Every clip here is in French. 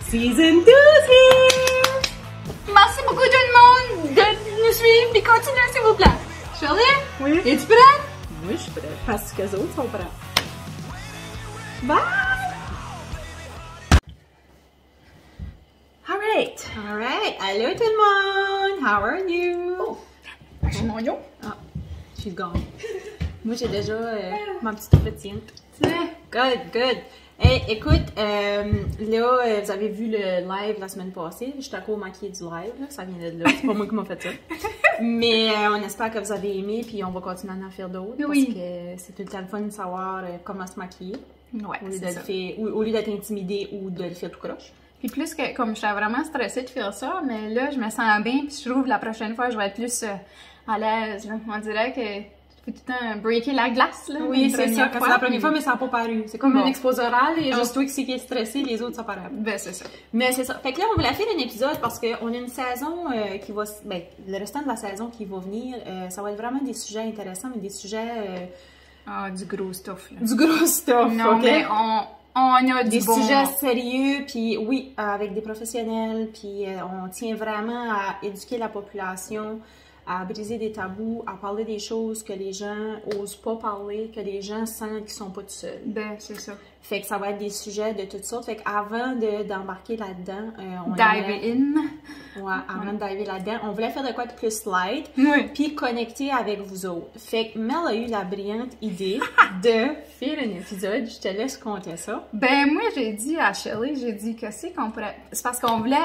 Season 2 here! Merci beaucoup tout le monde de nous suivre et continuer s'il vous plaît. Shirley? Oui? Es-tu prête? Oui, je suis prête. Parce que les autres sont prêts. Bye! Alright! Alright! Allô tout le monde! How are you? Oh! J'ai mon yo. Ah, je suis gone. Moi, j'ai déjà ma petite pétillante. Good, good. Hey, écoute, là, vous avez vu le live la semaine passée. J'étais encore maquillée du live, là. Ça vient de là. C'est pas moi qui m'a fait ça. Mais on espère que vous avez aimé, puis on va continuer à en faire d'autres. Oui. Parce que c'est tout le temps le fun de savoir comment se maquiller. Ouais, c'est ça. Au lieu d'être intimidé ou de le faire tout croche. Puis plus que, comme j'étais vraiment stressée de faire ça, mais là, je me sens bien, puis je trouve que la prochaine fois, je vais être plus à l'aise, là. On dirait que faut tout le temps breaker la glace, là. Oui, c'est ça. Quand c'est la première fois, mais ça n'a pas paru. C'est comme bon. un exposé oral, et juste toi qui est stressé, les autres, ça paraît. Ben, c'est ça. Mais c'est ça. Fait que là, on voulait faire un épisode parce qu'on a une saison qui va... Ben, le restant de la saison qui va venir, ça va être vraiment des sujets intéressants, mais des sujets... Ah, du gros stuff, là. Du gros stuff, non, OK? mais on a des du bon... sujets sérieux, puis oui, avec des professionnels, puis on tient vraiment à éduquer la population, à briser des tabous, à parler des choses que les gens osent pas parler, que les gens sentent qu'ils sont pas tout seuls. Ben, c'est ça. Fait que ça va être des sujets de toutes sortes. Fait qu'avant d'embarquer là-dedans, on dive in. Ouais, avant de diver là-dedans, on voulait faire de quoi de plus light, oui. Puis connecter avec vous autres. Fait que Mel a eu la brillante idée de faire un épisode. Je te laisse compter ça. Ben, moi, j'ai dit à Shirley, j'ai dit que c'est qu'on pourrait... C'est parce qu'on voulait...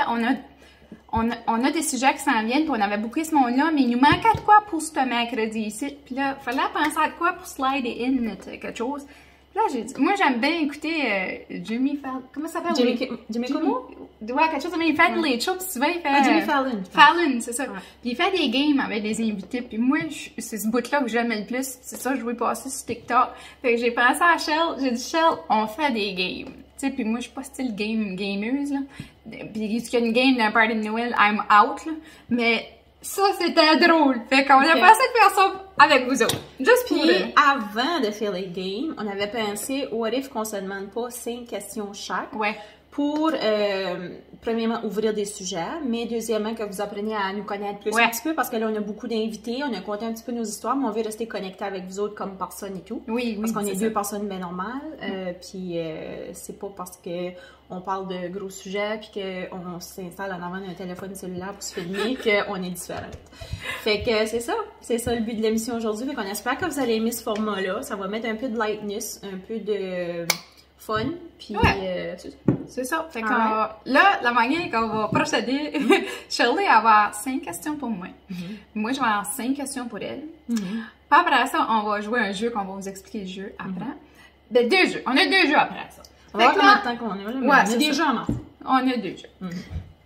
On a des sujets qui s'en viennent, puis on avait booké ce monde-là, mais il nous manquait de quoi pour ce mercredi ici. Puis là, il fallait penser à de quoi pour slide in quelque chose. Puis là, j'ai dit, moi, j'aime bien écouter Jimmy Fallon. Comment ça s'appelle? Jimmy Como? Ouais, quelque chose comme il fait de les shows, puis souvent il fait... Jimmy Fallon. Fallon, c'est ça. Ouais. Puis il fait des games avec des invités, puis moi, c'est ce bout-là que j'aime le plus. C'est ça, je voulais passer sur TikTok. Fait que j'ai pensé à Shell, j'ai dit, Shell, on fait des games. Tu sais, puis moi, je suis pas style gameuse, là. Puis qu'il y a une game d'un party de Noël, I'm out, là. Mais ça, c'était drôle. Fait qu'on a pensé de faire ça avec vous autres. Juste pour... Puis avant de faire les games, on avait pensé, what if qu'on se demande pas 5 questions chaque? Ouais. Pour, premièrement, ouvrir des sujets, mais deuxièmement, que vous appreniez à nous connaître plus un petit peu, parce que là, on a beaucoup d'invités, on a compté un petit peu nos histoires, mais on veut rester connecté avec vous autres comme personnes et tout. Oui, parce qu'on est deux personnes bien normales, puis c'est pas parce que on parle de gros sujets, puis qu'on s'installe en avant d'un téléphone cellulaire pour se filmer, qu'on est différentes. Fait que c'est ça le but de l'émission aujourd'hui, fait qu'on espère que vous allez aimer ce format-là, ça va mettre un peu de lightness, un peu de... fun, puis c'est ça. Fait que là, la manière qu'on va procéder, Shirley va avoir 5 questions pour moi. Moi, je vais avoir 5 questions pour elle. Puis après ça, on va jouer un jeu qu'on va vous expliquer le jeu après. Ben, 2 jeux. On a 2 jeux après ça. On va voir combien de temps qu'on est là, mais on a des jeux en masse. On a 2 jeux.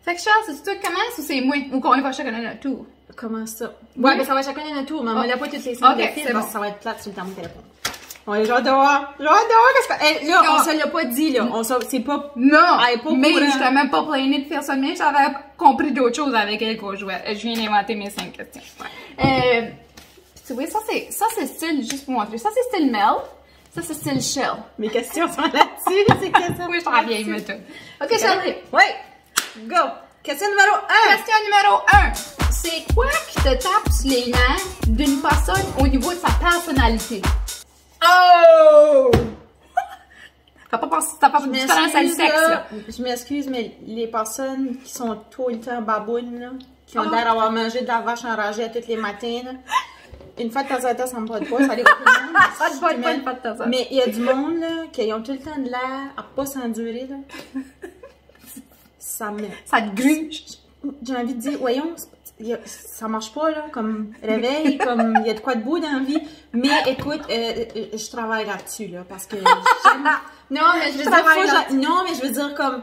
Fait que Charles, c'est toi qui commence ou c'est moi? Ou qu'on va chacun à notre tour? Comment ça? Ouais, ben ça va chacun à notre tour, mais on n'a pas toutes les 5 de fil, parce que ça va être plate sur le temps de téléphone. Ouais, j'adore, qu'est-ce que... Hey, là, on se l'a pas dit, là. C'est pas... Non! Pas mais je t'ai même pas plaigné de faire ça, mais j'avais compris d'autres choses avec elle qu'on jouait. Je viens d'inventer mes 5 questions. Tu vois, ça c'est style, juste pour montrer. Ça, c'est style Mel. Ça, c'est style Shell. Mes questions sont là-dessus, ces questions. Oui, je suis la vieille méthode. OK, Shell. Oui! Go! Question numéro 1! Question numéro 1. C'est quoi qui te tape sur les nerfs d'une personne au niveau de sa personnalité? Oh! T'as pas de différence à le sexe, là. Je m'excuse, mais les personnes qui sont tout le temps babounes, là, qui ont l'air d'avoir mangé de la vache enragée tous les matins, là, une fois de temps en temps, ça me botte pas, ça arrive à tout le monde. Ça te botte pas une fois de temps en temps. Mais il y a du monde, là, qui ont tout le temps de l'air à pas s'endurer, là. Ça te gruge. J'ai envie de dire, voyons, ça marche pas, là, comme réveil, comme il y a de quoi de beau dans la vie. Mais écoute, je travaille là-dessus, là, parce que non, mais je veux dire, comme,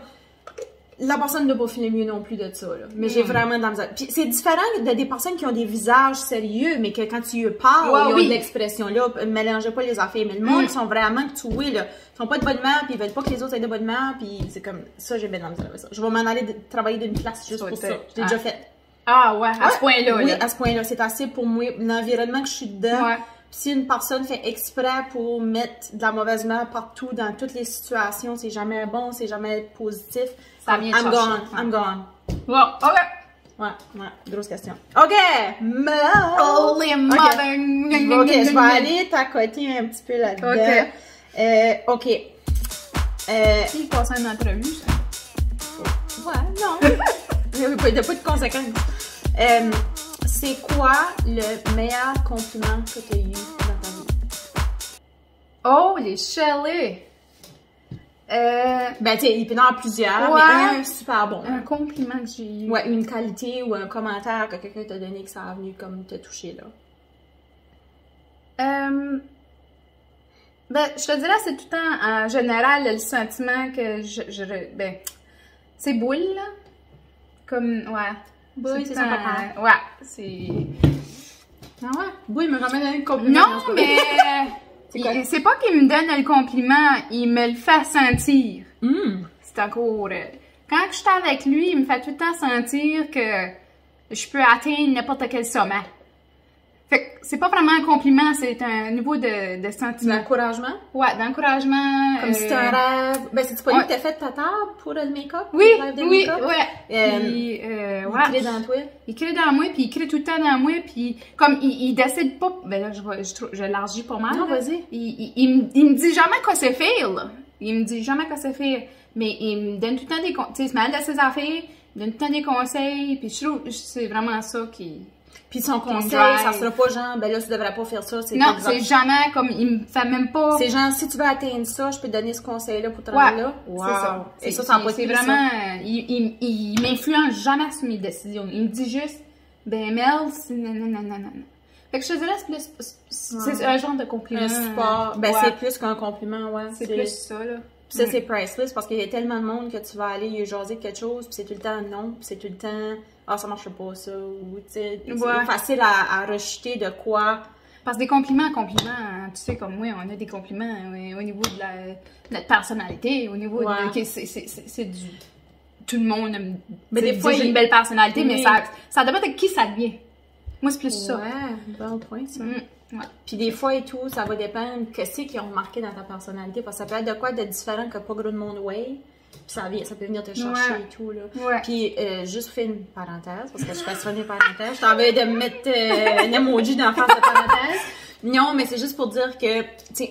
la personne ne doit pas filer mieux non plus de ça, là. Mais j'ai vraiment dans le... Puis c'est différent de des personnes qui ont des visages sérieux, mais que quand tu parles, ils ont de l'expression, là. Mélangez pas les affaires. Mais le monde, ils sont vraiment tués, là. Ils sont pas de bonne humeur, puis ils veulent pas que les autres aient de bonne humeur, puis c'est comme, ça, j'ai bien dans le ça. Je vais m'en aller travailler d'une classe juste pour ça. Je l'ai déjà fait. Ah ouais, à ce point-là. Oui, à ce point-là. C'est assez pour moi. L'environnement que je suis dedans, si une personne fait exprès pour mettre de la mauvaise humeur partout, dans toutes les situations, c'est jamais bon, c'est jamais positif. Ça vient de I'm chercher. gone, I'm gone. Bon, ok. Ouais, grosse question. OK, Mel! Holy mother! OK, je vais aller t'accoter un petit peu là-dedans. OK. Il passe une entrevue, ça. Ouais, non. Il n'y a pas de conséquences. C'est quoi le meilleur compliment que tu as eu dans ta vie? Oh, les Shelley! Ben, tu sais, il peut y en avoir plusieurs, Ouais. mais un super bon. Un compliment que j'ai eu. Ouais, une qualité ou un commentaire que quelqu'un t'a donné que ça a venu comme te toucher, là. Ben, je te dirais, c'est tout le temps, en général, le sentiment que ben, c'est boule, là. Comme, ouais. Boule, C'est ça, papa. Ouais, c'est... Ah ouais? Oui, il me ramène un compliment. Non, mais... c'est pas qu'il me donne le compliment, il me le fait sentir. C'est encore... quand je suis avec lui, il me fait tout le temps sentir que je peux atteindre n'importe quel sommet. Fait que c'est pas vraiment un compliment, c'est un niveau de sentiment. D'encouragement? Ouais, d'encouragement. Comme si c'était un rêve. Ben, c'est-tu pas lui que t'as fait ta table pour le make-up? Oui, Le rêve de oui, make-up? ouais. Il crée dans toi? Il crée dans moi, puis il crée tout le temps dans moi, puis comme il décide pas, ben là, je l'élargis pas mal. Non, là. vas-y. Il me dit jamais quoi c'est faire, là. Il me dit jamais quoi c'est faire, mais il me donne tout le temps des conseils. Tu sais, il se mêle de ses affaires, il me donne tout le temps des conseils, puis je trouve que c'est vraiment ça qui... Puis son conseil, drive. ça sera pas genre, ben là, tu devrais pas faire ça. Non, c'est jamais comme, il me fait même pas... C'est genre, si tu veux atteindre ça, je peux te donner ce conseil-là pour te rendre là. C'est ça. Et ça, ça c'est vraiment... Il m'influence jamais sur mes décisions. Il me dit juste, ben Mel, c'est nanana. Fait que je te dirais, c'est un genre de compliment. Un support. Ben, ouais. c'est plus qu'un compliment, ouais. C'est plus ça, là. Puis ça, c'est priceless parce qu'il y a tellement de monde que tu vas aller jaser quelque chose, puis c'est tout le temps non, puis c'est tout le temps ah, ça marche pas ça, ou tu sais, c'est facile à rejeter de quoi. Parce que des compliments, tu sais, comme moi, on a des compliments au niveau de notre personnalité, au niveau de. C'est du. Tout le monde aime. Mais des fois, j'ai une belle personnalité, mais ça dépend de qui ça devient. Moi, c'est plus ça. Ouais, bon point, ça. Ouais. Puis des fois et tout, ça va dépendre qu'est-ce qu'ils ont remarqué dans ta personnalité. Parce que ça peut être de quoi de différent que pas gros de monde way. Puis ça peut venir te chercher et tout, là. Ouais. Puis juste faire une parenthèse, parce que je fais souvent des parenthèses. Je t'envoie de mettre un emoji dans la face de parenthèse. Non, mais c'est juste pour dire que, tu sais,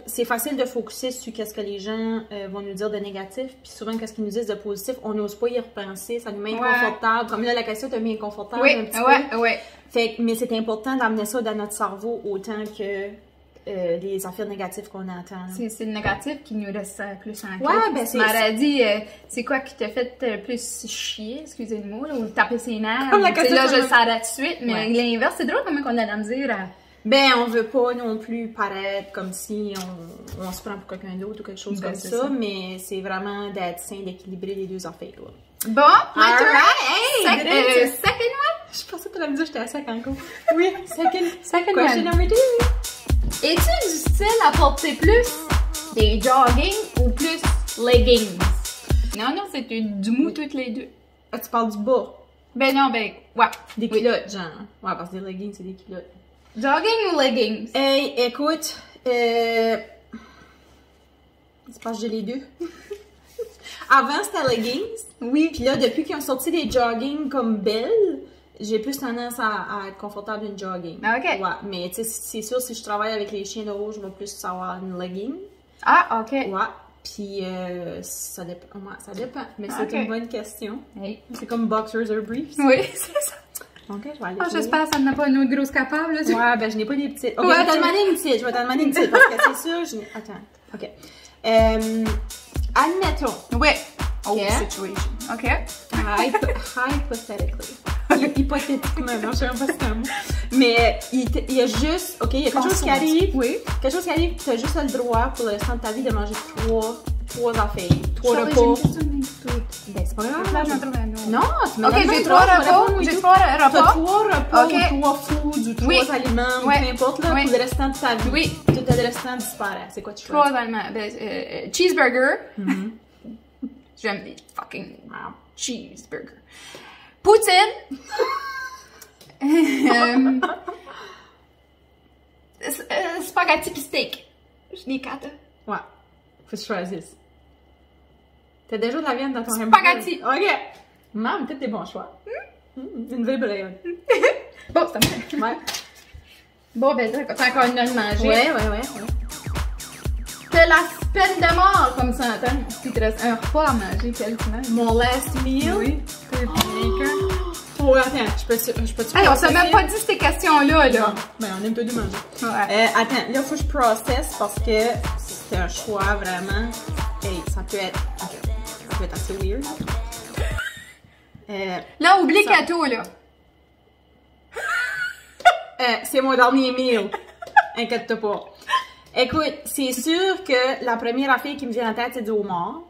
c'est facile de focuser sur qu'est-ce que les gens vont nous dire de négatif. Puis souvent, qu'est-ce qu'ils nous disent de positif, on n'ose pas y repenser. Ça nous met inconfortable. Comme là, la question t'a mis inconfortable un petit peu. Ouais. Fait, mais c'est important d'amener ça dans notre cerveau autant que les affaires négatives qu'on entend. C'est le négatif qui nous laisse plus en ouais, ben c'est... maladie, c'est quoi qui t'a fait plus chier, excusez le mot, là, ou taper ses nerfs? Comme la question là, je le savais tout de suite, mais l'inverse, c'est drôle comment on a la misère à... Ben, on veut pas non plus paraître comme si on se prend pour quelqu'un d'autre ou quelque chose comme ça, mais c'est vraiment d'être sain, d'équilibrer les deux affaires, là. Bon, my turn! Hey! Second one? Je pensais que tu allais me dire que j'étais à sec encore. Oui, second question number 2. Es-tu du style à porter plus des jogging ou plus leggings? Non, c'est du mou toutes les deux. Ah, tu parles du bas? Ben non, ouais. Des culottes, genre. Ouais, parce que des leggings, c'est des culottes. Jogging ou leggings? Hey, écoute, c'est parce que j'ai les deux. Avant, c'était leggings. Oui. Puis là, depuis qu'ils ont sorti des jogging comme belles, j'ai plus tendance à être confortable d'une jogging. OK. Ouais, mais tu sais, c'est sûr, si je travaille avec les chiens de haut, je vais plus avoir une legging. Ah, OK. Ouais. Puis ça dépend. Ouais, ça dépend. Mais c'est une bonne question. Hey. C'est comme boxers or briefs. Oui, c'est ça. Ok, je vais aller. J'espère que ça n'a pas une autre grosse capable. Là, ouais, ben je n'ai pas des petites. Ok, je vais te demander une petite. Parce que c'est sûr, Attends. Ok. Admettons. Ouais. Oh, Yeah. situation. OK. Hypothetically. Hypothétiquement, non, je sais même pas si c'est un mot. Mais il y a juste, ok, il y a quelque chose qui arrive. Oui. Quelque chose qui arrive, tu as juste le droit pour le restant de ta vie de manger trois affaires. 3 repas. Ben, c'est pas grave. Non, tu me OK, donnes j'ai trois 3 repas. J'ai 3 T'as repas. 3 repas, OK. ou 3 foods, ou 3 aliments, ou peu importe, là, pour le restant de ta vie. Oui. Tout le restant disparaît. C'est quoi tu choisis? 3 aliments. Ben, cheeseburger. J'aime les fucking cheeseburger. Poutine. spaghetti pis steak. Je les 4. Ouais. Faut que tu choisisses. T'as déjà de la viande dans ton Spaghetti. Ok. Maman, peut-être des bons choix. Une vraie brayonne. Bon, c'est Ouais. Bon, ben, t'as encore une de manger. Ouais. T'as la peine de mort, comme ça, attends. Il te reste un repas à manger, quel final? Mon last meal. Oui. T'as le bacon. Oh, attends, je peux Hey, on s'est même pas dit ces questions-là, là. Ben, on aime pas du manger. Ouais. Attends, là, faut que je processe parce que c'est un choix vraiment. Hey, ça peut être assez weird. Là, oublie ça. Kato, là. C'est mon dernier meal. Inquiète-toi pas. Écoute, c'est sûr que la première affaire qui me vient en tête, c'est du homard.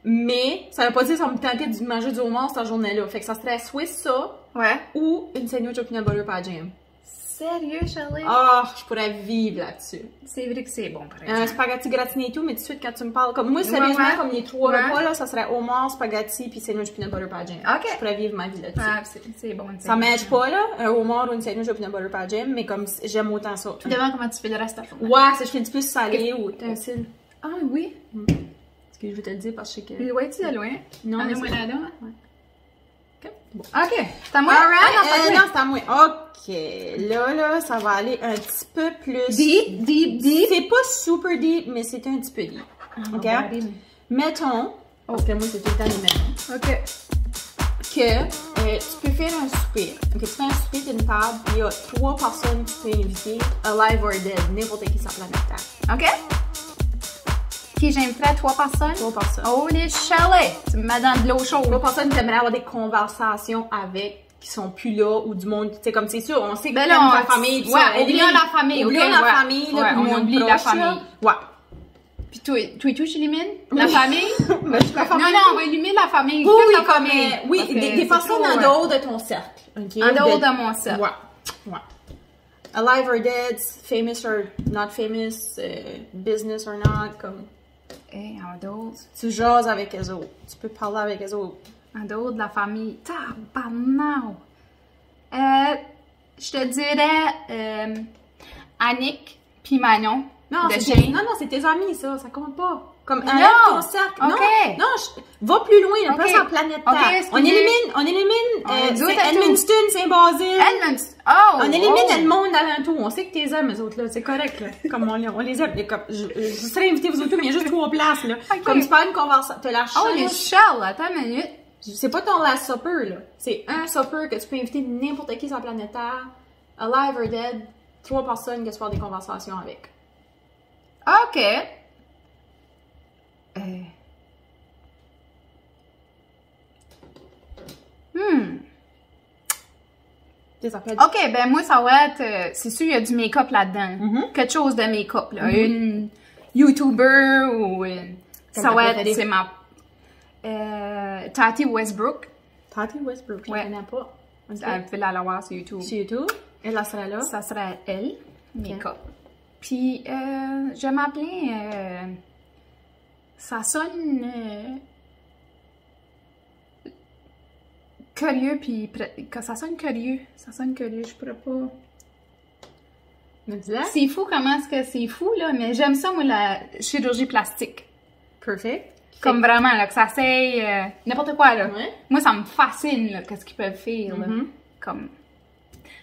Mais ça veut pas dire que ça me tentait de manger du homard cette journée-là. Fait que ça serait soit ça Ouais. ou une sandwich au peanut butter par jam. Sérieux, Charlie? Oh, je pourrais vivre là-dessus. C'est vrai que c'est bon, par Un exemple. spaghetti gratiné et tout, mais tout de suite, quand tu me parles, comme moi, sérieusement, Ouais. comme les 3 Ouais. repas, là, ça serait homard, spaghetti puis sandwich peanut butter par jam. Ok. Je pourrais vivre ma vie là-dessus. Ah, c'est bon. Ça m'aide pas, là, un homard ou une sandwich au peanut butter par jam, mais comme j'aime autant ça. Demande comment tu fais le reste de la journée. Ouais, si je fais du plus salé ou t'as un style. Ah, oui. Est-ce que je vais te le dire parce que je sais que. Ouais, tu es loin. Non, Ah, mais moi, c'est- là, Ouais. Ok, bon. Ok. C'est à moi? Alright, Ah, non, c'est à toi. non, c'est à moi. Ok, là, ça va aller un petit peu plus. Deep. C'est pas super deep, mais c'est un petit peu deep. Ok? Mettons, parce que moi, c'est tout le temps les mêmes, Ok. que tu peux faire un souper. Ok, tu fais un souper, t'as une table, il y a 3 personnes que tu peux inviter, alive or dead, n'importe qui sur la planète Terre. Ok. Qui j'inviterais 3 personnes? 3 personnes. Holy chalet! Tu me mets dans de l'eau chaude. 3 personnes que t'aimerais avoir des conversations avec, qui sont plus là, ou du monde, tu sais, comme c'est sûr, on sait que Ben t'aimes là, ta famille, pis ouais, ça, oublions la famille, oublions ok, la ouais. famille, là, Ouais, puis on le monde oublie la proche, famille. là. Ouais. Puis toi, j'élimine? La Oui. famille? Ben, je préfère Non, pas- non, on va éliminer la famille. Oui, Faites oui, la comme, famille. oui, Parce que des c'est personnes trop, en ouais. dehors de ton cercle. ok? En dehors de mon cercle. Ouais. Alive or dead, famous or not famous, business or not, comme Hey, en dehors. tu jases avec eux autres. Tu peux parler avec eux autres. En dehors de la famille. Tabarnak! Je te dirais Annick puis Manon. Non, de c'est Jane. non, c'est tes amis, ça compte pas. Comme Non. enlève ton cercle. Ok. Non, va plus loin, là, Ok. pas sur la planète Ok, Terre. excusez. On élimine Nous autres, à Edmundston, Saint-Basile. Edmonds. Oh! On élimine oh. le monde alentour. On sait que t'es aimes, eux autres, là. C'est correct, là. Comme on les aime. Et comme, je serais invité vous autres, mais il y a juste 3 places, là. Ok. Comme tu parles une conversation. T'as la Oh, les chance. Charles, attends une minute. C'est pas ton last supper, là. C'est un supper que tu peux inviter n'importe qui sur la planète Terre. Alive or dead. 3 personnes que tu peux avoir des conversations avec. Ok. Ça peut Ok, ben moi, ça va être... c'est sûr, il y a du make-up là-dedans. Mhm. Quelque chose de make-up, là. Une YouTuber ou... ça ta va préférée? être... C'est ma... Tati Westbrook. Tati Westbrook, je Ouais. la connais pas. Ok. Elle peut la voir sur YouTube. Sur YouTube. Elle, elle serait là. Ça serait elle, make-up. Puis, je vais m'appeler... ça sonne... curieux, puis... ça sonne curieux. Ça sonne curieux, je pourrais pas... Me dis-la. C'est fou comment est-ce que c'est fou, là, mais j'aime ça, moi, la chirurgie plastique. Perfect. Comme vraiment, là, que ça s'aille... n'importe quoi, là. Ouais. Moi, ça me fascine, là, qu'est-ce qu'ils peuvent faire, là. Mhm. Comme...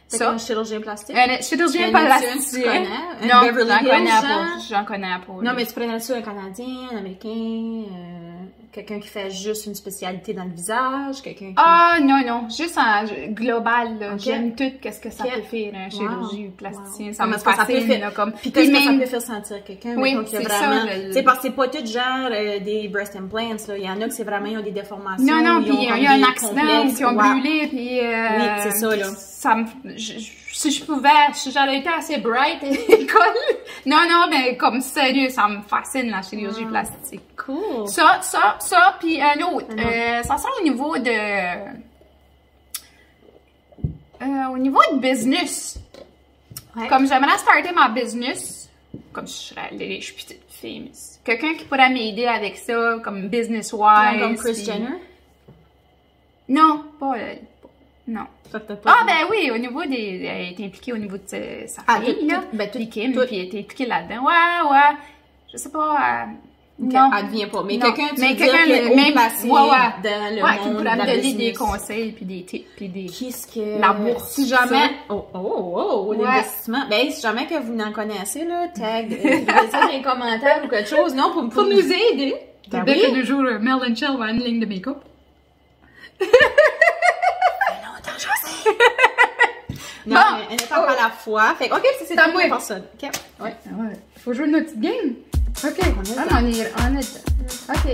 C'est ça. un chirurgien plastique. Chirurgien Un plastique. tu connais? Un Non, Beverly j'en Hills, connais pas. genre? J'en connais pas. Non, là. mais tu prenais-tu un Canadien, un Américain, quelqu'un qui fait juste une spécialité dans le visage, quelqu'un qui... Ah, non, non. Juste en global, là. Ok. J'aime tout qu'est-ce que ça Ok. peut faire, un chirurgie Wow. plasticien. Wow. Ça Ah, me mais ça peut fascine, faire- là, comme... Puis qu'est-ce que ça même- peut faire sentir quelqu'un? Oui, mettons, qui a c'est ça, vraiment... le- Tu sais, parce que c'est pas tout genre des breast implants, là. Il y en a que c'est vraiment, ils ont des déformations. Non, non, ils puis ont il y comme a un des accident, complexes. puis ils ont Ouais. brûlé, puis... Oui, c'est ça, là. Ça me... si je pouvais, si j'avais été assez bright à l'école... Non, non, mais comme sérieux, ça me fascine, la chirurgie plastique. Cool. Ça, puis un autre. Un autre. Ça sent au niveau de... au niveau de business. Ouais. Comme j'aimerais starter ma business, comme je serais je suis petite famous. Quelqu'un qui pourrait m'aider avec ça, comme business-wise. Comme Kris puis- Jenner. Non, pas elle. Non. Ça t'a pas Ah, ben oui, au niveau des... Elle est impliquée au niveau de sa fille, là. Puis Kim, puis elle est impliquée là-dedans. Ouais. Je sais pas... Non. Elle devient pas. Mais non. quelqu'un, tu mais veux dire, qui est haut placé dans le monde qui pourrait de la me donner business. des conseils, puis des tips, puis des... Qu'est-ce que... La bourse. Si jamais... Ouais. l'investissement. Ben, si jamais que vous n'en connaissez, là, tag, écrivez ça dans les commentaires ou quelque chose. Non, Pour nous aider. Ben Dès oui. que le jour, Mel and Shell va une ligne de make-up. Non, Bon. mais une étape à la fois. Fait que, OK, c'est à tout moi. pour personne. OK. Ouais. Ouais. Faut jouer notre petite game. OK. On est OK.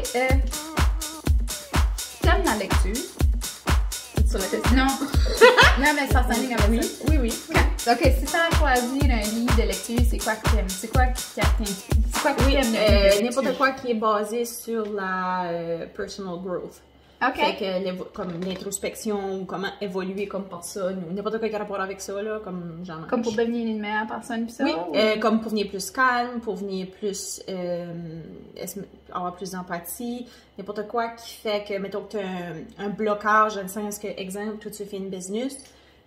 T'aimes la lecture? Sur la question. Non. Non, mais ça s'enligne avec ça. Oui. OK, si tu as choisi un livre de lecture, c'est quoi que t'aimes? C'est quoi qui t'inspire? C'est quoi que Oui, t'aimes de livre de lecture? n'importe quoi qui est basé sur la personal growth. OK. Fait que comme l'introspection ou comment évoluer comme personne ou n'importe quoi qui a rapport avec ça, là, comme genre. Comme pour devenir une meilleure personne, pis ça? Oui, ou... comme pour venir plus calme, pour venir plus avoir plus d'empathie, n'importe quoi qui fait que, mettons que tu as un blocage, dans le sens que, exemple, toi tu fais une business,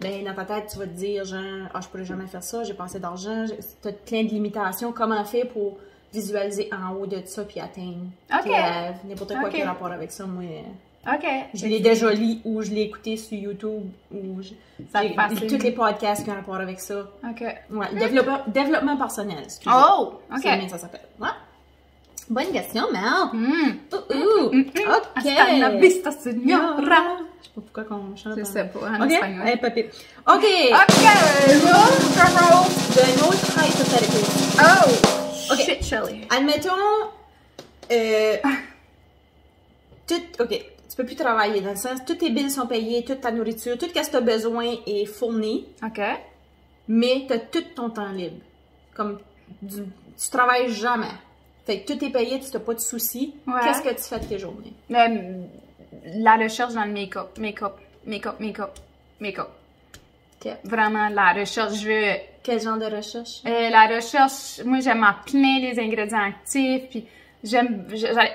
ben dans ta tête tu vas te dire genre, je pourrais jamais faire ça, j'ai pas assez d'argent, tu as plein de limitations, comment faire pour visualiser en haut de ça puis atteindre tes rêves, n'importe quoi qui a rapport avec ça, moi. OK. Je l'ai déjà lu ou je l'ai écouté sur YouTube ou tous les podcasts qui ont rapport avec ça. OK. Ouais, développement personnel. Excusez. Oh! OK. C'est bien ça s'appelle. Ouais. Bonne question, Mel. OK. Hasta la vista, señora. Je sais pas pourquoi qu'on chante. Je sais pas, en OK. espagnol. Hey, papi. OK. The most hypothetically. Oh! OK. Shit, Shelly. Admettons, OK, tu peux plus travailler dans le sens, toutes tes billes sont payées, toute ta nourriture, tout ce que tu as besoin est fourni, OK. mais tu as tout ton temps libre. Comme, tu travailles jamais. Fait que tout est payé, tu n'as pas de soucis. Ouais. Qu'est-ce que tu fais de tes journées? La recherche dans le make-up. OK. Vraiment, la recherche, je veux... Quel genre de recherche? La recherche, moi, j'aime en plein les ingrédients actifs, puis j'aime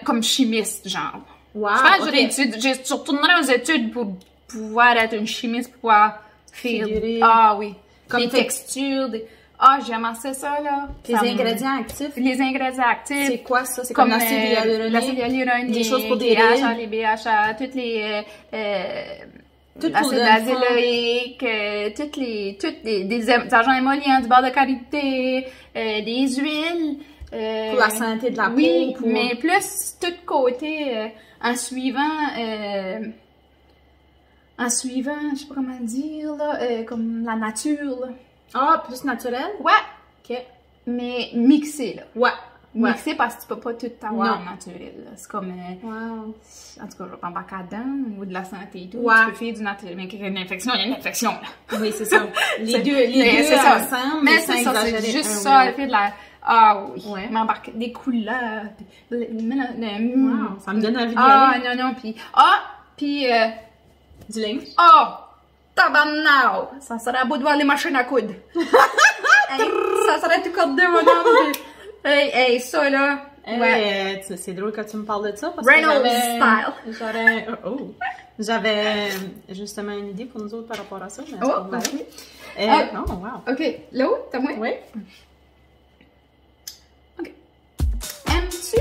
comme chimiste, genre. Wow, Je pense que je retournerai aux études pour pouvoir être une chimiste, pour pouvoir faire... Figurer. Ah oui. Comme des textures, j'aime assez ça, là. Les ingrédients actifs? Les ingrédients actifs. C'est quoi ça? C'est comme l'acide hyaluronique? Des choses pour des BHA, les BHA, toutes les... l'acide azelaique, toutes les des agents émollients, du beurre de karité, des huiles. Pour la santé de la peau. Oui, mais plus tout côté en suivant, je sais pas comment dire, là, comme la nature, là. Ah, plus naturel? Ouais. OK. Mais mixé, là. Ouais. Mixé parce que tu peux pas tout avoir Non. naturel, là. C'est comme... Wow. En tout cas, je vais pas embarquer là-dedans, au niveau de la santé et tout. Ouais. Tu peux faire du naturel. Mais une infection, il y a une infection, là. Oui, c'est ça. Les deux c'est ça. ensemble, Mais sans c'est ça, c'est exagérer juste un ça, ou le fait de la... Ah oui, Ouais. m'embarquer des couleurs, puis Wow, ça me donne envie d'y Ah aller. non, puis... Du linge. Tabarnak! Ça serait à bout de voir les machines à coudre. Hey, ça serait tout cordé, mon homme. Hey, ça, là... Ouais. C'est drôle que tu me parles de ça parce Reynolds que style. j'avais justement une idée pour nous autres par rapport à ça. Mais c'est Oh, pas vrai. ok. Oh, wow. OK, l'autre, t'as moi? Oui. OK. Aimes-tu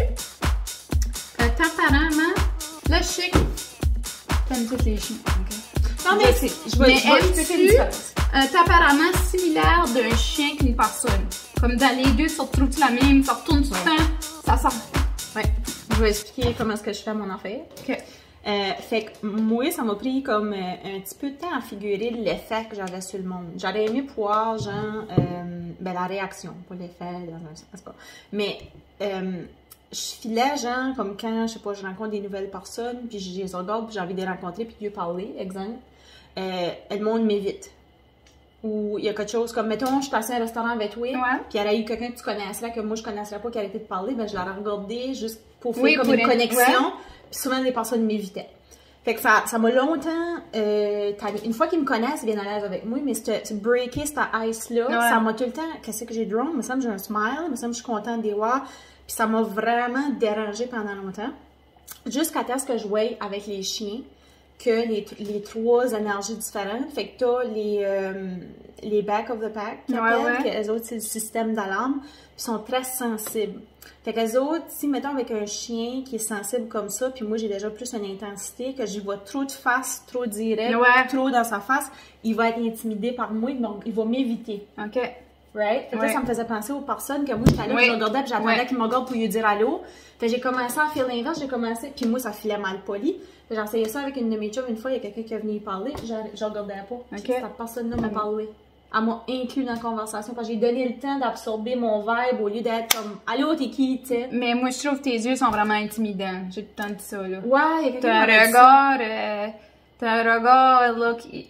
tempérament le chic? T'aimes tous les chiens, OK? Non, mais je vais aimes-tu un tempérament similaire d'un chien qu'une personne? Comme dans les deux, ça retrouve la même, ça retourne tout le temps, ça sort. Ouais. Je vais expliquer comment est-ce que je fais mon affaire. OK. Fait que moi, ça m'a pris comme un petit peu de temps à figurer l'effet que j'avais sur le monde. J'aurais aimé pouvoir, genre, la réaction, pas l'effet dans un sens, pas. Mais je filais, genre, comme quand, je sais pas, je rencontre des nouvelles personnes, puis je les regarde, puis j'ai envie de les rencontrer, puis de lui parler, exemple. Le monde m'évite. Ou il y a quelque chose comme, mettons, je suis passée à un restaurant avec toi, puis il y aurait eu quelqu'un que tu connaisserais, que moi je connaisserais pas, qui arrêtait de parler, ben je l'aurais regardé juste pour faire comme une connexion, puis souvent les personnes m'évitaient. Fait que ça m'a longtemps une fois qu'ils me connaissent, ils viennent à l'aise avec moi, mais breaker cette ice-là, ça m'a tout le temps, qu'est-ce que j'ai drôle, il me semble que j'ai un smile, il me semble que je suis contente de les voir, puis ça m'a vraiment dérangée pendant longtemps. Jusqu'à ce que je voie avec les chiens, que les 3 énergies différentes. Fait que t'as les back of the pack, qui appellent, que eux autres, c'est le système d'alarme, ils sont très sensibles. Fait qu'eux autres, si, mettons, avec un chien qui est sensible comme ça, puis moi, j'ai déjà plus une intensité, que j'y vois trop de face, trop direct, trop dans sa face, il va être intimidé par moi, donc il va m'éviter. OK. Right? Fait que ça me faisait penser aux personnes que moi, j'étais là, je regardais, puis j'attendais qu'ils me regardent pour lui dire allô. Fait que j'ai commencé à faire l'inverse, puis moi, ça filait mal poli. J'ai essayé ça avec une de mes chums une fois, il y a quelqu'un qui est venu y parler, je regardais pas. Cette personne-là m'a parlé. Elle m'a inclus dans la conversation, parce que j'ai donné le temps d'absorber mon vibe au lieu d'être comme allô, t'es qui, tu sais. Mais moi, je trouve que tes yeux sont vraiment intimidants. J'ai tout le temps dit ça, là. Ouais, il y a t'as un regard, là, qui.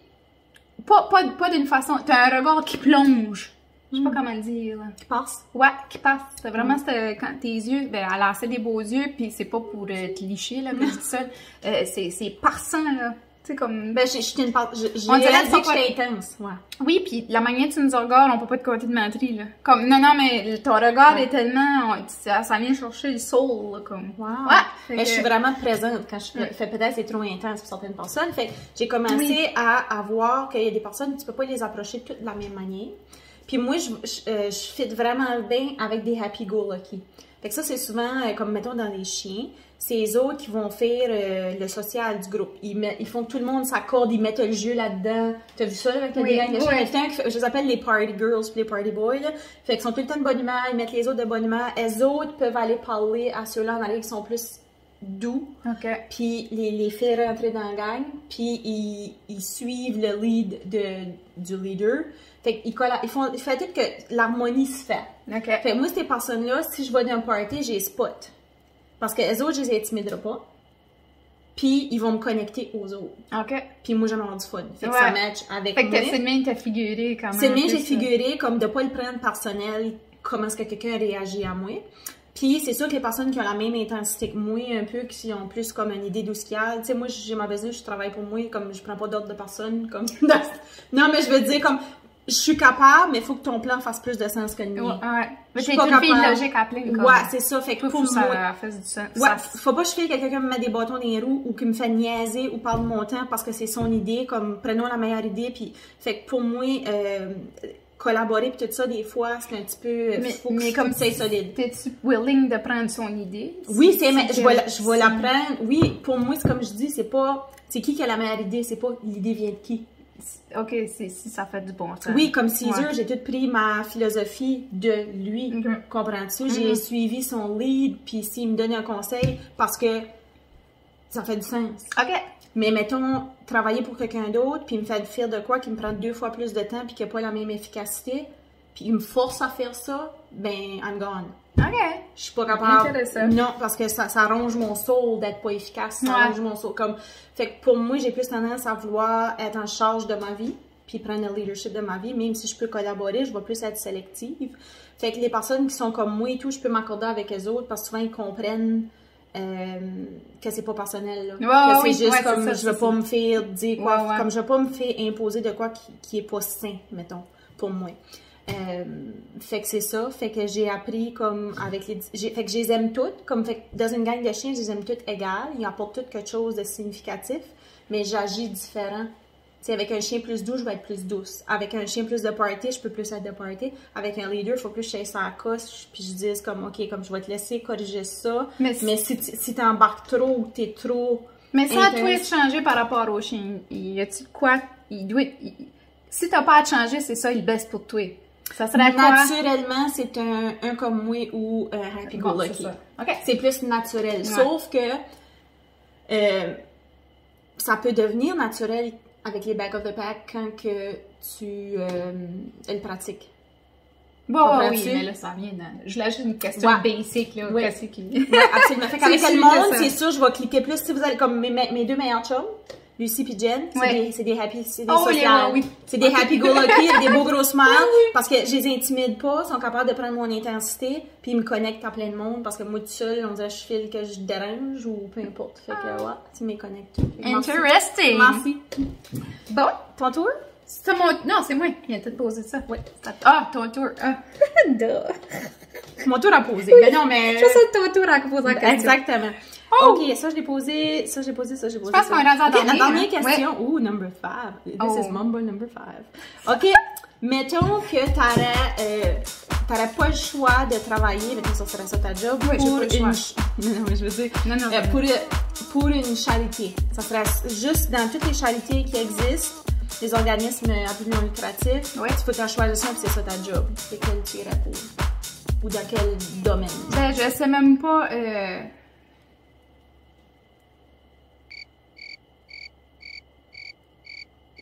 Pas d'une façon. T'as un regard qui plonge. Je sais pas comment le dire. Là. Qui passe? Ouais, qui passe. C'est vraiment quand tes yeux, ben, elle a assez des beaux yeux, puis c'est pas pour te licher, là, que je dis ça. C'est perçant, là. Tu sais, comme. Ben, j'ai on dirait que c'est intense. Ouais. Oui, puis la manière dont tu nous regardes, on peut pas te compter de menterie, là. Comme, non, mais ton regard est tellement. Ça vient chercher le soul, là, comme. Wow. Ouais. Mais je suis vraiment présente quand je fais peut-être c'est trop intense pour certaines personnes. Fait que j'ai commencé à voir qu'il y a des personnes, tu peux pas les approcher toutes de la même manière. Puis moi, je fit vraiment bien avec des happy-go-lucky. Fait que ça, c'est souvent, comme mettons dans les chiens, c'est les autres qui vont faire le social du groupe. Ils font que tout le monde s'accorde, ils mettent le jeu là-dedans. T'as vu ça là, avec les gangs de chiens? Je les appelle les party girls puis les party boys. Là. Fait qu'ils sont tout le temps de bonne humeur, ils mettent les autres de bonne humeur. Les autres peuvent aller parler à ceux-là en arrière qui sont plus doux. Puis les faire rentrer dans la gang. Puis ils suivent le lead du leader. Fait qu'ils font tout que l'harmonie se fait. Fait que moi, ces personnes-là, si je vais dans un party, j'ai spot. Parce que les autres, je les intimiderai pas. Puis, ils vont me connecter aux autres. Puis moi, j'aime avoir du fun. Fait que ça match avec moi. Fait que c'est le même que t'as figuré quand même. C'est le même que j'ai figuré, comme de pas le prendre personnel, comment est-ce que quelqu'un réagit à moi. Puis, c'est sûr que les personnes qui ont la même intensité que moi, un peu, qui ont plus comme une idée d'où ce qu'il y a. Tu sais, moi, j'ai ma business, je travaille pour moi, comme je prends pas d'ordre de personne, comme... Non, mais je veux dire, comme... Je suis capable, mais il faut que ton plan fasse plus de sens que le mien. Mais c'est une fille logique à plein. Ouais, c'est ça. Fait que pour ça moi, fait du sens. Ouais, faut pas que je fais quelqu'un qui me met des bâtons dans les roues ou qui me fait niaiser ou parle de mon temps parce que c'est son idée, comme prenons la meilleure idée. Puis, fait que pour moi, collaborer puis tout ça, des fois, c'est un petit peu... mais comme c'est solide. T'es-tu willing de prendre son idée? Oui, je vais la prendre. Oui, pour moi, c'est comme je dis, c'est pas... C'est qui a la meilleure idée? C'est pas l'idée vient de qui? OK, si ça fait du bon sens. Oui, comme Caesar, j'ai tout pris ma philosophie de lui. Comprends-tu? J'ai suivi son lead, puis s'il me donne un conseil, parce que ça fait du sens. Mais mettons, travailler pour quelqu'un d'autre, puis il me fait faire de quoi qui me prend 2 fois plus de temps, puis qui n'a pas la même efficacité, puis il me force à faire ça, ben, I'm gone. Je suis pas capable. Non, parce que ça ronge mon soul d'être pas efficace. Ça ronge mon soul. Comme... Fait que pour moi, j'ai plus tendance à vouloir être en charge de ma vie, puis prendre le leadership de ma vie. Même si je peux collaborer, je vais plus être sélective. Fait que les personnes qui sont comme moi et tout, je peux m'accorder avec les autres parce que souvent ils comprennent que c'est pas personnel. Là. Que c'est juste comme je veux pas me faire dire quoi. Comme je veux pas me faire imposer de quoi qui est pas sain, mettons, pour moi. Fait que c'est ça, fait que j'ai appris comme avec fait que je les aime toutes, comme fait que dans une gang de chiens, je les aime toutes égales, ils apportent toutes quelque chose de significatif, mais j'agis différent. T'sais, avec un chien plus doux, je vais être plus douce. Avec un chien plus de party, je peux plus être de party. Avec un leader, il faut plus que je chasse à la cosse, puis je dise comme, OK, comme je vais te laisser corriger ça, mais si t'embarques trop ou t'es trop... Mais ça doit être changé par rapport au chien. Y a-tu quoi? Si t'as pas à te changer, c'est ça, il baisse pour toi. Ça serait naturellement, c'est un comme moi ou un happy-go-lucky. C'est plus naturel. Sauf que ça peut devenir naturel avec les back of the pack quand que tu le pratiques. Oui, mais là, ça vient Je lâche une question basic, là. Absolument. Fait qu'avec le monde, c'est sûr, je vais cliquer plus. Si vous avez comme mes 2 meilleurs chums, Lucie et Jen, c'est des happy, c'est des sociales. C'est des happy-go-lucky, des beaux gros smiles, parce que je les intimide pas, ils sont capables de prendre mon intensité, puis ils me connectent à plein de monde, parce que moi, tout seul, on dirait que je file que je dérange, ou peu importe. Fait que, tu me connectes. Interesting! Merci. Bon, ton tour? C'est mon... Non, c'est moi qui viens de te poser ça. Ton tour. Mon tour à poser. Mais non, mais... Je sais ton tour à poser la question. Exactement. Oh! Ok, ça je l'ai posé, ça j'ai posé. Je pense qu'on est rendu à Ok, la dernier, dernière hein? question. Ooh, number 5. This Oh. is mumble number 5. Ok, mettons que t'aurais pas le choix de travailler, mettons ça serait ça ta job, Oui, j'ai pour pas le une... choix. Non, mais je veux dire, Non, non, pour une charité. Ça serait juste dans toutes les charités qui existent, les organismes à but non lucratif, Ouais. tu peux t'en choisir ça, puis c'est ça ta job. C'est quel tu irais pour? Ou dans quel domaine? Ben, je sais même pas.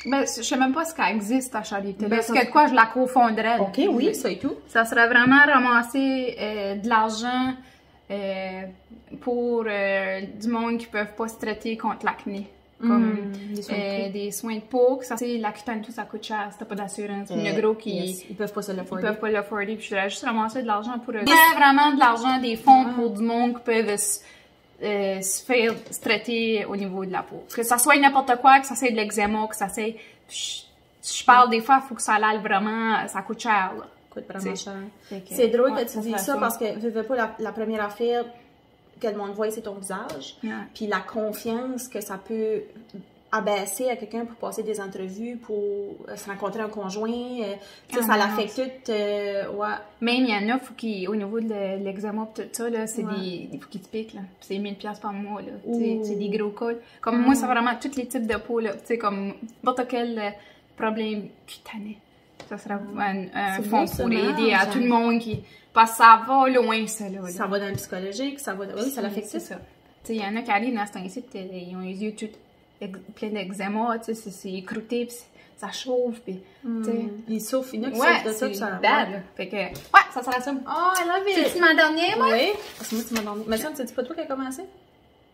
Ben, je sais même pas ce qu'elle existe, ta charité. Ben, Est-ce ça- que de quoi je la confondrais? Ok, oui, ça et tout. Ça serait vraiment ramasser de l'argent pour du monde qui peuvent pas se traiter contre l'acné. Comme des soins de peau, que ça, c'est l'Accutane, tout ça coûte cher, si t'as pas d'assurance. Il y en a gros qui Yes, ils peuvent pas se le ils faire. peuvent pas l'afforder, puis je voudrais juste ramasser de l'argent pour eux. Il y a vraiment de l'argent, des fonds pour du monde qui peuvent se faire se traiter au niveau de la peau. Que ça soit n'importe quoi, que ça soit de l'eczéma, que ça soit... Je parle des fois, il faut que ça aille vraiment... Ça coûte cher, là. Coûte vraiment cher. Fait que, C'est drôle ouais, que tu ça dises serait ça parce que je veux pas la première affaire que le monde voit, c'est ton visage. Ouais. Puis la confiance que ça peut abaisser à quelqu'un pour passer des entrevues, pour se rencontrer un conjoint. Tu sais, ça l'affecte tout. Ouais. Même il y en a, faut au niveau de l'eczéma et tout ça, là, c'est Ouais. faut qu'ils te piquent, là. Puis c'est 1000$ par mois, là. Ouh. C'est des gros cas. Comme moi, c'est vraiment tous les types de peau, là. Tu sais, comme n'importe quel problème cutané. Ça serait un C'est fonds beau, ça, pour non? aider à Genre- tout le monde qui... Parce que ça va loin, ça, là. Ça va dans le psychologique, ça va dans... Oui, ça l'affecte. C'est ça. Tu sais, il y en a qui arrivent dans ce temps-ci, pis ils ont les yeux tout plein d'eczéma, tu sais, c'est écrouté, pis ça chauffe, pis, tu sais. Il souffre, il y en a qui Ouais, souffrent de ça, c'est puis ça... bad, là. Fait que, ouais, ça sera ça. Oh, I love it! C'est ma dernière, moi? Oui. C'est moi qui m'as demandé. Mais ça, tu dis pas toi qui a commencé?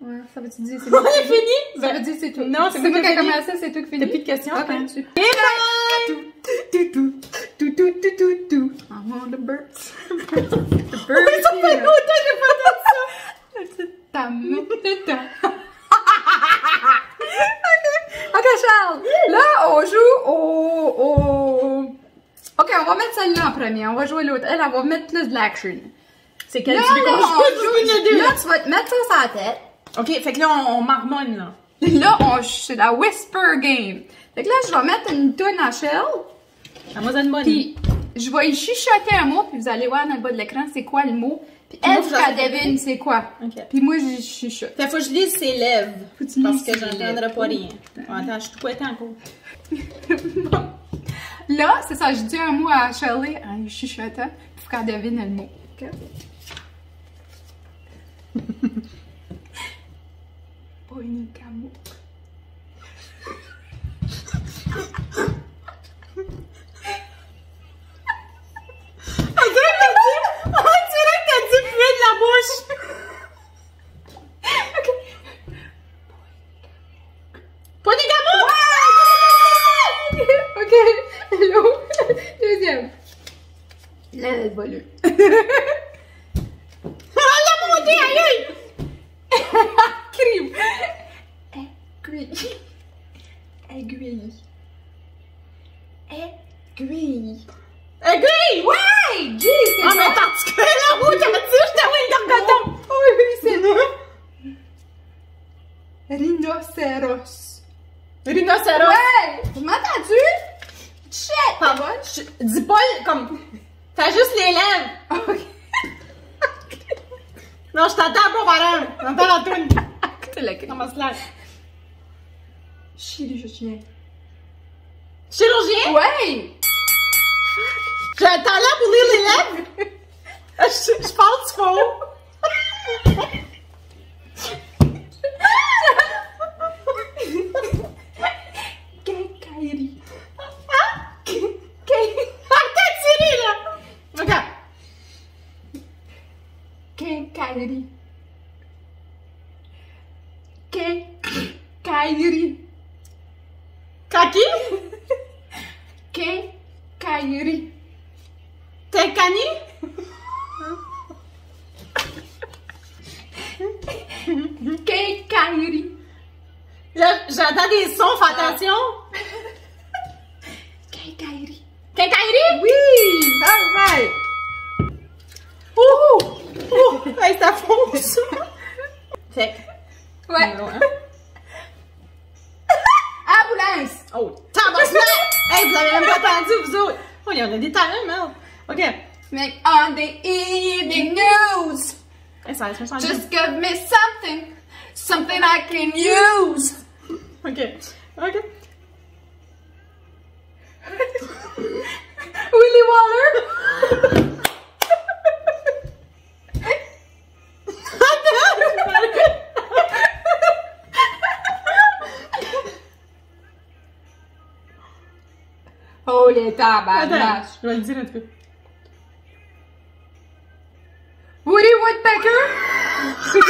Ouais, ça veut-tu dire c'est On a fini? Ça veut dire c'est toi. Non, c'est c'est moi moi qui a qui ai commencé, c'est toi qui finis. T'as plus de questions? Ok. hein? Et bye! I'm on the birds. The Oui, birds. ça fait longtemps que j'ai pas dit ça! Ta mouette. Ok, Charles. Là, on joue au... Ok, on va mettre celle-là en premier. On va jouer l'autre. Elle va mettre plus de l'action. C'est quel Là, tu veux qu'on on joue? joue. Là, tu vas te mettre ça sur la tête. Ok, fait que là, on marmonne, là. Là, c'est la whisper game. Fait que là, je vais mettre une toune à Shell. À moi, ça me bonne. Puis, je vais y chuchoter un mot, puis vous allez voir dans le bas de l'écran c'est quoi le mot. Puis moi, elle, vous faut allez qu'elle devine c'est quoi. Ok. Puis moi, je chuchote. Fait faut que je lise ses lèvres. Faut que tu Parce lises que ses j'entendrai lèvres. pas rien. Attends, je suis tout couettée encore. Là, c'est ça, je dis un mot à Shirley en y chuchotant, puis faut qu'elle devine le mot. Ok? Ponicamo. On dirait que t'as dit puer de la bouche. Polygamo! Ok, hello. Deuxième. Là, elle va là. Ah, la montée, aïe! Crime. Aiguille. Aiguille. Aiguille. Aiguille! Ouais! G, c'est Ah, ça. mais particulier la route, t'as dit, je t'avais une gargoton! Oui, oui, c'est rhinocéros. Rhinocéros! Ouais! M'entends-tu? Shit! Pardon, dis pas comme. Fais juste les lèvres! Ok. Non, je t'entends pas, madame! J'entends la toune! Écoute la crise. Comment cela? Chirurgien. Chirurgien? Ouais! J'ai un talent pour lire les lèvres! Je pense faux! Quincaillerie. Arrête de là! Regarde! Quincaillerie. Quincaillerie. Kaki? Quincaillerie. Tenkani? Quincaillerie. Là, j'entends des sons, fais attention! Quincaillerie. Quincaillerie? Oui! Alright! Ouh! Ouh! Hey, ça fonce! Fait que, Ouais. numéro 1. Ambulance! Oh, tabarnak! Hey, vous avez même pas entendu, vous autres! Oh, on a des talents, merde! Ok. Make on the evening news! Hey, ça reste changer. Just give me something! Something I can use! Ok. Ok. Willy Waller! Oh les tabarnak! Attends, je vais le dire un peu. Woody Woodpecker!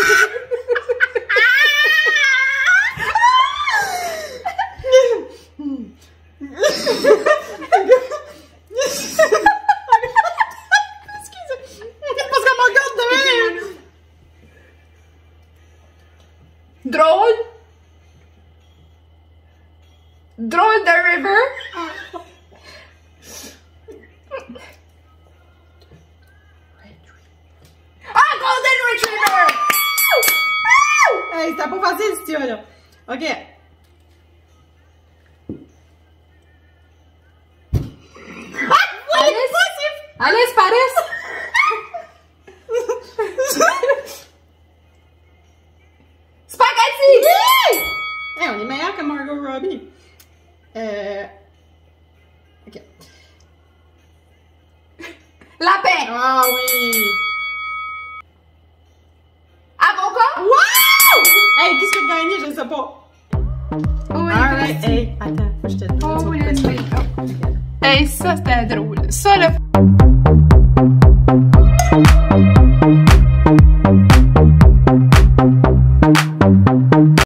Excusez. Parce qu'elle me regarde de même. Drôle! Drôle de river! Ah, Golden Retriever! Hey, c'était pas facile, ce là. Ok. Alice Paris! Spaghetti! Hey, on est meilleur que Margot Robbie. Ok. Lapin! Ah oui! Avocat! Wow! Hey, qu'est-ce que tu as gagné? Je sais pas. Oui, Alright, hey, attends, faut que je te Oh, dise. let's make up. Hey, ça c'était drôle. Ça, le